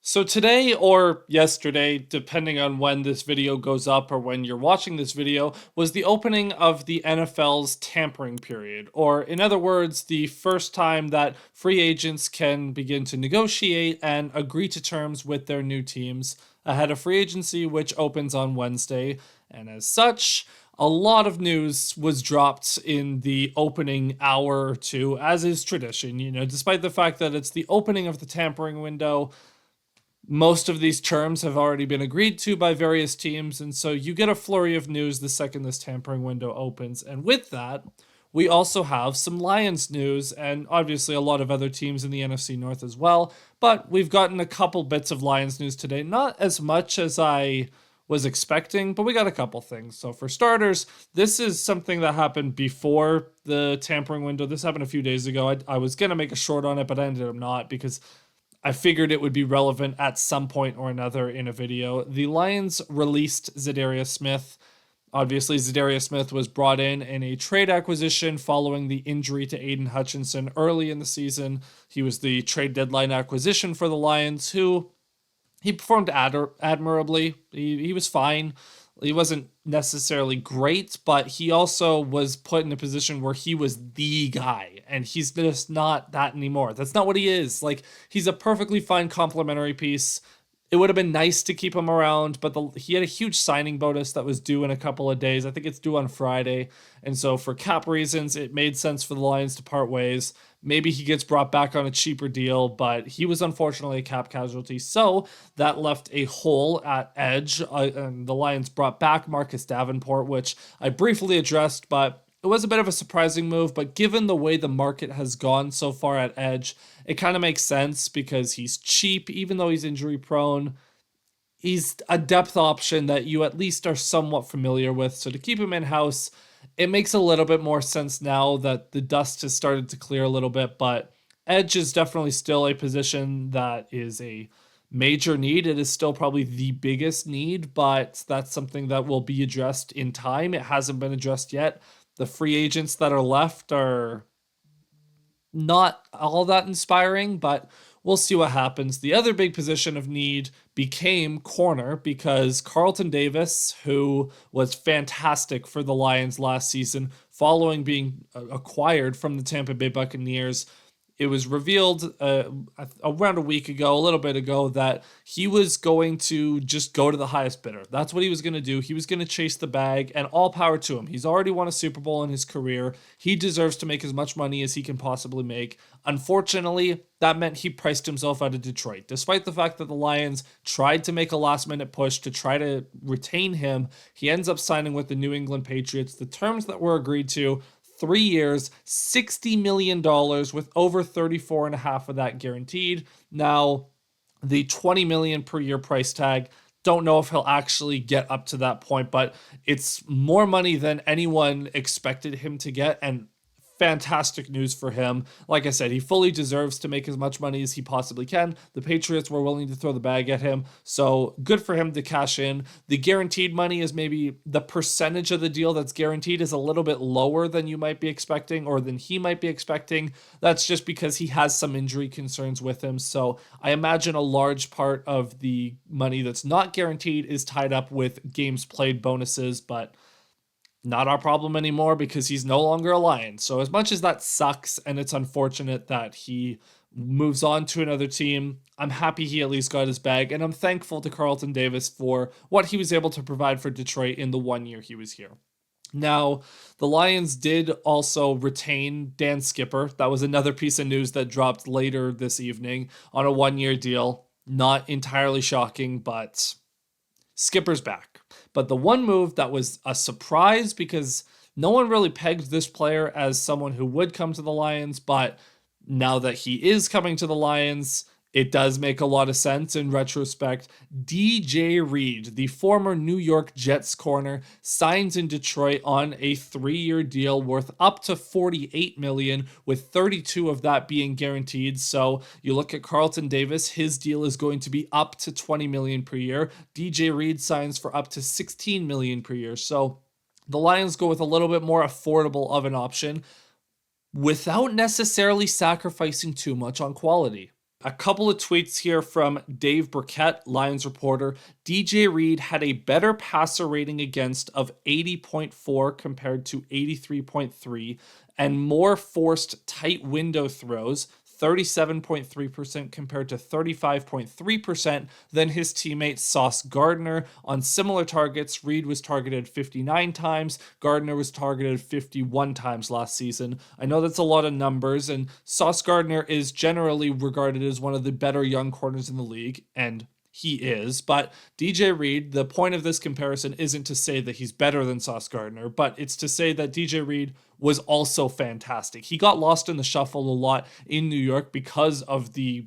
So today or yesterday, depending on when this video goes up or when you're watching this video, was the opening of the NFL's tampering period. Or in other words, the first time that free agents can begin to negotiate and agree to terms with their new teams ahead of free agency, which opens on Wednesday. And as such, a lot of news was dropped in the opening hour or two, as is tradition. Despite the fact that it's the opening of the tampering window, most of these terms have already been agreed to by various teams, and so you get a flurry of news the second this tampering window opens. And with that, we also have some Lions news, and obviously a lot of other teams in the NFC North as well. But we've gotten a couple bits of Lions news today, not as much as I was expecting, but we got a couple things. So, for starters, this is something that happened before the tampering window. This happened a few days ago. I was going to make a short on it, but I ended up not because I figured it would be relevant at some point or another in a video. The Lions released Zadarius Smith. Obviously, Zadarius Smith was brought in a trade acquisition following the injury to Aiden Hutchinson early in the season. He was the trade deadline acquisition for the Lions, who he performed admirably. He was fine. He wasn't necessarily great, but he also was put in a position where he was the guy, and he's just not that anymore. That's not what he is. Like, he's a perfectly fine complementary piece. It would have been nice to keep him around, but he had a huge signing bonus that was due in a couple of days. I think it's due on Friday. And so for cap reasons, it made sense for the Lions to part ways. Maybe he gets brought back on a cheaper deal, but he was unfortunately a cap casualty. So that left a hole at edge. And the Lions brought back Marcus Davenport, which I briefly addressed, but it was a bit of a surprising move. But given the way the market has gone so far at edge, it kind of makes sense because he's cheap, even though he's injury prone. He's a depth option that you at least are somewhat familiar with. So to keep him in house, it makes a little bit more sense now that the dust has started to clear a little bit. But edge is definitely still a position that is a major need. It is still probably the biggest need, but that's something that will be addressed in time. It hasn't been addressed yet. The free agents that are left are not all that inspiring, but we'll see what happens. The other big position of need became corner because Carlton Davis, who was fantastic for the Lions last season, following being acquired from the Tampa Bay Buccaneers, it was revealed around a week ago, a little bit ago, that he was going to just go to the highest bidder. That's what he was going to do. He was going to chase the bag, and all power to him. He's already won a Super Bowl in his career. He deserves to make as much money as he can possibly make. Unfortunately, that meant he priced himself out of Detroit. Despite the fact that the Lions tried to make a last-minute push to try to retain him, he ends up signing with the New England Patriots. The terms that were agreed to: 3 years, $60 million with over 34 and a half of that guaranteed. Now, the 20 million per year price tag, don't know if he'll actually get up to that point, but it's more money than anyone expected him to get, and fantastic news for him. Like I said, he fully deserves to make as much money as he possibly can. The Patriots were willing to throw the bag at him, so good for him to cash in. The guaranteed money is maybe the percentage of the deal that's guaranteed is a little bit lower than you might be expecting or than he might be expecting. That's just because he has some injury concerns with him. So I imagine a large part of the money that's not guaranteed is tied up with games played bonuses, but not our problem anymore because he's no longer a Lion. So as much as that sucks and it's unfortunate that he moves on to another team, I'm happy he at least got his bag, and I'm thankful to Carlton Davis for what he was able to provide for Detroit in the 1 year he was here. Now, the Lions did also retain Dan Skipper. That was another piece of news that dropped later this evening on a 1 year deal. Not entirely shocking, but Skipper's back. But the one move that was a surprise, because no one really pegged this player as someone who would come to the Lions, but now that he is coming to the Lions, it does make a lot of sense in retrospect. DJ Reed, the former New York Jets corner, signs in Detroit on a 3-year deal worth up to $48 million, with 32 of that being guaranteed. So you look at Carlton Davis, his deal is going to be up to $20 million per year. DJ Reed signs for up to $16 million per year. So the Lions go with a little bit more affordable of an option without necessarily sacrificing too much on quality. A couple of tweets here from Dave Burkett, Lions reporter. DJ Reed had a better passer rating against of 80.4 compared to 83.3, and more forced tight window throws, 37.3% compared to 35.3% than his teammate Sauce Gardner. On similar targets, Reed was targeted 59 times, Gardner was targeted 51 times last season. I know that's a lot of numbers, and Sauce Gardner is generally regarded as one of the better young corners in the league, and he is, but DJ Reed, the point of this comparison isn't to say that he's better than Sauce Gardner, but it's to say that DJ Reed was also fantastic. He got lost in the shuffle a lot in New York because of the,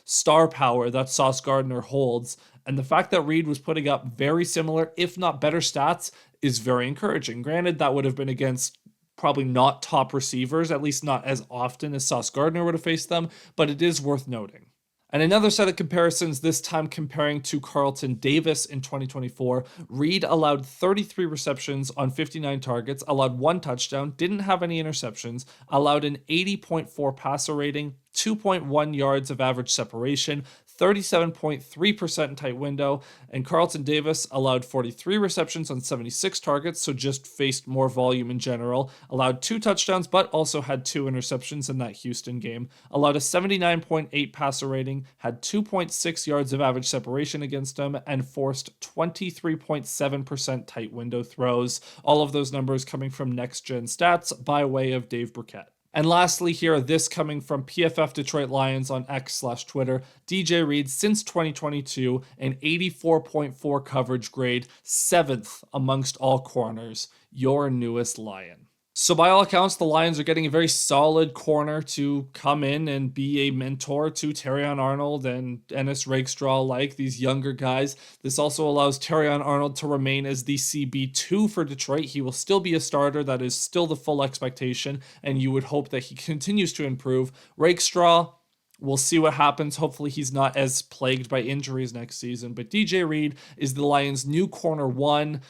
star power that Sauce Gardner holds, and the fact that Reed was putting up very similar, if not better stats, is very encouraging. Granted, that would have been against probably not top receivers, at least not as often as Sauce Gardner would have faced them, but it is worth noting. And another set of comparisons, this time comparing to Carlton Davis in 2024. Reed allowed 33 receptions on 59 targets, allowed 1 touchdown, didn't have any interceptions, allowed an 80.4 passer rating, 2.1 yards of average separation, 37.3% in tight window, and Carlton Davis allowed 43 receptions on 76 targets, so just faced more volume in general, allowed 2 touchdowns, but also had 2 interceptions in that Houston game, allowed a 79.8 passer rating, had 2.6 yards of average separation against him, and forced 23.7% tight window throws. All of those numbers coming from Next Gen Stats by way of Dave Burkett. And lastly here, this coming from PFF Detroit Lions on X/Twitter, DJ Reed since 2022, an 84.4 coverage grade, 7th amongst all corners, your newest Lion. So by all accounts, the Lions are getting a very solid corner to come in and be a mentor to Terrion Arnold and Ennis Rakestraw, like these younger guys. This also allows Terrion Arnold to remain as the CB2 for Detroit. He will still be a starter. That is still the full expectation, and you would hope that he continues to improve. Rakestraw, we'll see what happens. Hopefully he's not as plagued by injuries next season. But DJ Reed is the Lions' new corner 1.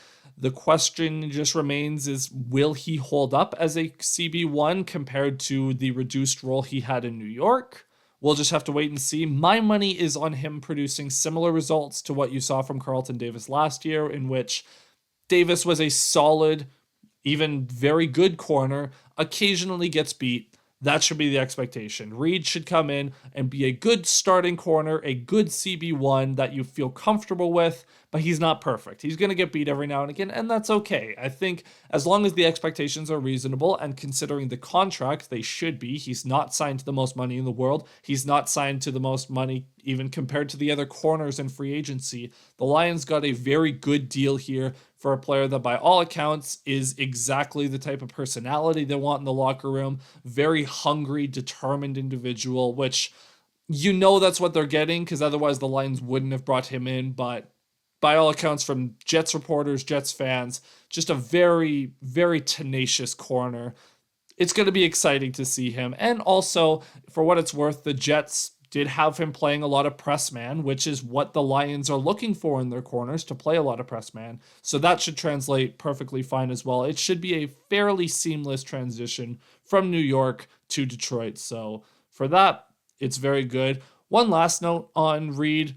The question just remains is, will he hold up as a CB1 compared to the reduced role he had in New York? We'll just have to wait and see. My money is on him producing similar results to what you saw from Carlton Davis last year, in which Davis was a solid, even very good corner, occasionally gets beat. That should be the expectation. Reed should come in and be a good starting corner, a good CB1 that you feel comfortable with, but he's not perfect. He's going to get beat every now and again, and that's okay. I think as long as the expectations are reasonable, and considering the contract, they should be. He's not signed to the most money in the world. He's not signed to the most money even compared to the other corners in free agency. The Lions got a very good deal here for a player that by all accounts is exactly the type of personality they want in the locker room. Very hungry, determined individual, which that's what they're getting, because otherwise the Lions wouldn't have brought him in. But by all accounts from Jets reporters, Jets fans, just a very, very tenacious corner. It's going to be exciting to see him. And also, for what it's worth, the Jets did have him playing a lot of press man, which is what the Lions are looking for in their corners, to play a lot of press man. So that should translate perfectly fine as well. It should be a fairly seamless transition from New York to Detroit. So for that, it's very good. One last note on Reed.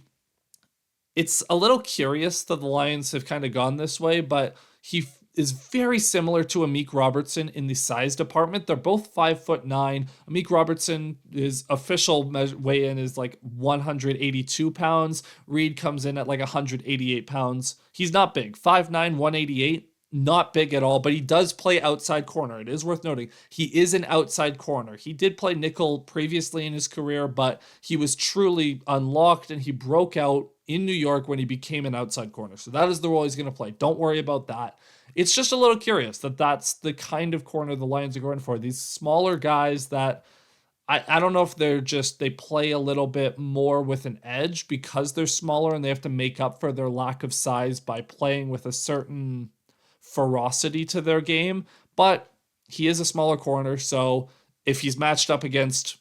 It's a little curious that the Lions have kind of gone this way, but he is very similar to Amik Robertson in the size department. They're both 5'9". Amik Robertson, his official weigh-in is like 182 pounds. Reed comes in at like 188 pounds. He's not big. 5'9", 188. Not big at all, but he does play outside corner. It is worth noting. He is an outside corner. He did play nickel previously in his career, but he was truly unlocked and he broke out in New York when he became an outside corner. So that is the role he's going to play. Don't worry about that. It's just a little curious that that's the kind of corner the Lions are going for. These smaller guys that I don't know if they play a little bit more with an edge because they're smaller and they have to make up for their lack of size by playing with a certain ferocity to their game. But he is a smaller corner, so if he's matched up against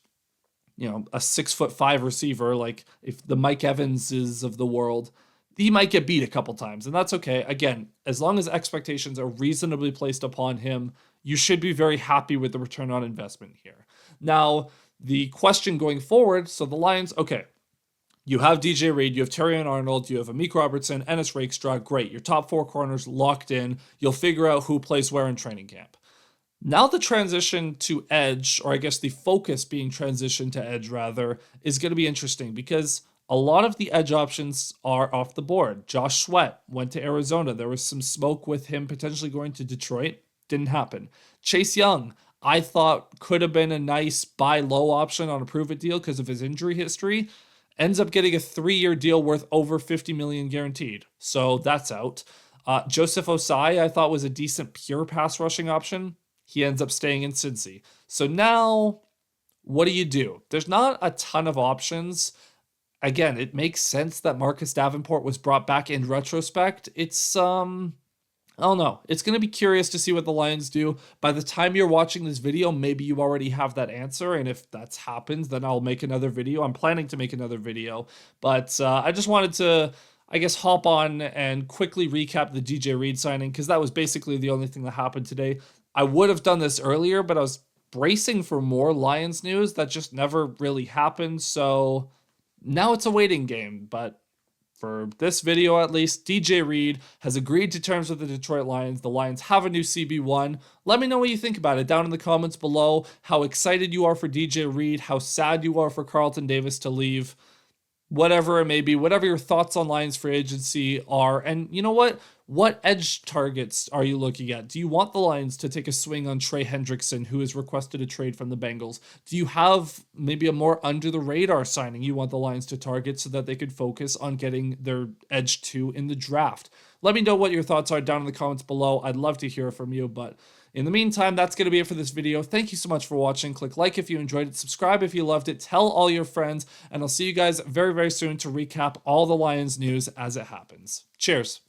a 6'5" receiver, like if the Mike Evanses of the world, he might get beat a couple times, and that's okay. Again, as long as expectations are reasonably placed upon him, you should be very happy with the return on investment here. Now, The question going forward, so the Lions, okay, you have DJ Reed, you have Terrion Arnold, you have Amik Robertson, Ennis Rakestraw. Great. Your top 4 corners locked in. You'll figure out who plays where in training camp. Now the transition to edge, or I guess the focus being transitioned to edge rather, is going to be interesting because a lot of the edge options are off the board. Josh Sweat went to Arizona. There was some smoke with him potentially going to Detroit. Didn't happen. Chase Young, I thought could have been a nice buy low option on a prove it deal because of his injury history. Ends up getting a 3-year deal worth over $50 million guaranteed. So that's out. Joseph Osai, I thought was a decent pure pass rushing option. He ends up staying in Cincy. So now, what do? There's not a ton of options. Again, it makes sense that Marcus Davenport was brought back in retrospect. It's, I don't know. It's going to be curious to see what the Lions do. By the time you're watching this video, maybe you already have that answer. And if that's happens, then I'll make another video. I'm planning to make another video. But I just wanted to, I guess, hop on and quickly recap the DJ Reed signing because that was basically the only thing that happened today. I would have done this earlier, but I was bracing for more Lions news that just never really happened. So now it's a waiting game. But for this video, at least, DJ Reed has agreed to terms with the Detroit Lions. The Lions have a new CB1. Let me know what you think about it down in the comments below. How excited you are for DJ Reed. How sad you are for Carlton Davis to leave. Whatever it may be, whatever your thoughts on Lions free agency are. And you know what? What edge targets are you looking at? Do you want the Lions to take a swing on Trey Hendrickson, who has requested a trade from the Bengals? Do you have maybe a more under-the-radar signing you want the Lions to target so that they could focus on getting their edge 2 in the draft? Let me know what your thoughts are down in the comments below. I'd love to hear from you, but in the meantime, that's going to be it for this video. Thank you so much for watching. Click like if you enjoyed it, subscribe if you loved it, tell all your friends, and I'll see you guys very, very soon to recap all the Lions news as it happens. Cheers.